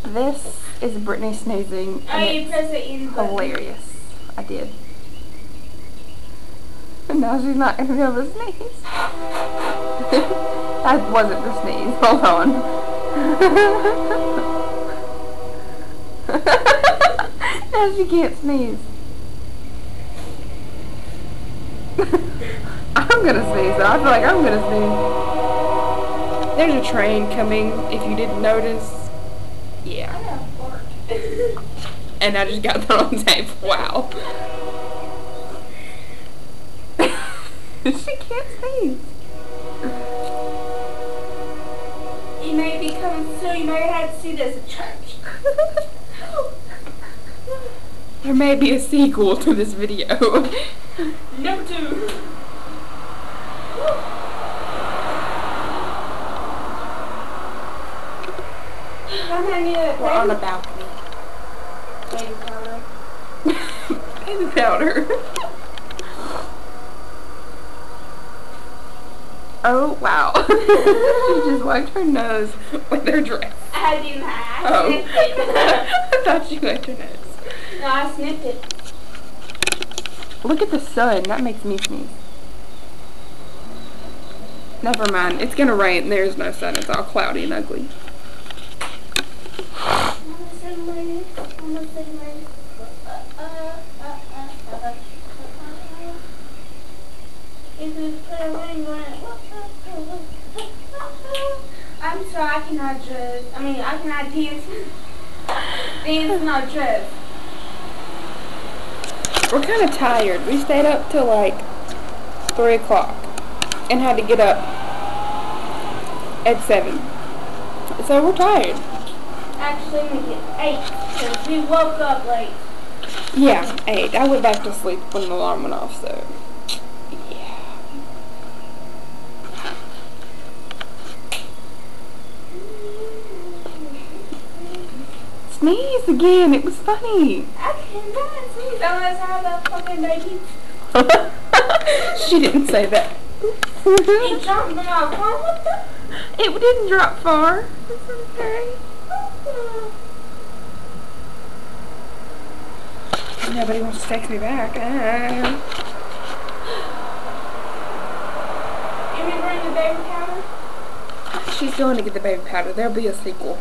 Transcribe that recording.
This is Brittany sneezing. Oh, you press the end button. Hilarious. I did. And now she's not going to be able to sneeze. That wasn't the sneeze. Hold on. Now she can't sneeze. I'm going to sneeze, though. I feel like I'm going to sneeze. There's a train coming, if you didn't notice. Yeah. And I just got that on tape. Wow. She can't sneeze. You may be coming soon. You may have to see this at church. There may be a sequel to this video. Number 2. We're on a balcony. Baby powder. Baby powder. Oh, wow. She just wiped her nose with her dress. I didn't have. Oh. I sniffed it. I thought you wiped her nose. No, I sniffed it. Look at the sun. That makes me sneeze. Never mind. It's going to rain. There's no sun. It's all cloudy and ugly. I'm sorry, I cannot dress. I cannot dance. Dance, not dress. We're kind of tired. We stayed up till like 3 o'clock and had to get up at 7. So we're tired. Actually, make it 8 because we woke up late. Yeah, 8. I went back to sleep when the alarm went off, so yeah. Sneeze again. It was funny. I cannot sneeze unless I have a fucking baby. She didn't say that. It jumped me off. What the? It didn't drop far. It's okay. Nobody wants to text me back. You bring the baby powder? She's going to get the baby powder. There'll be a sequel.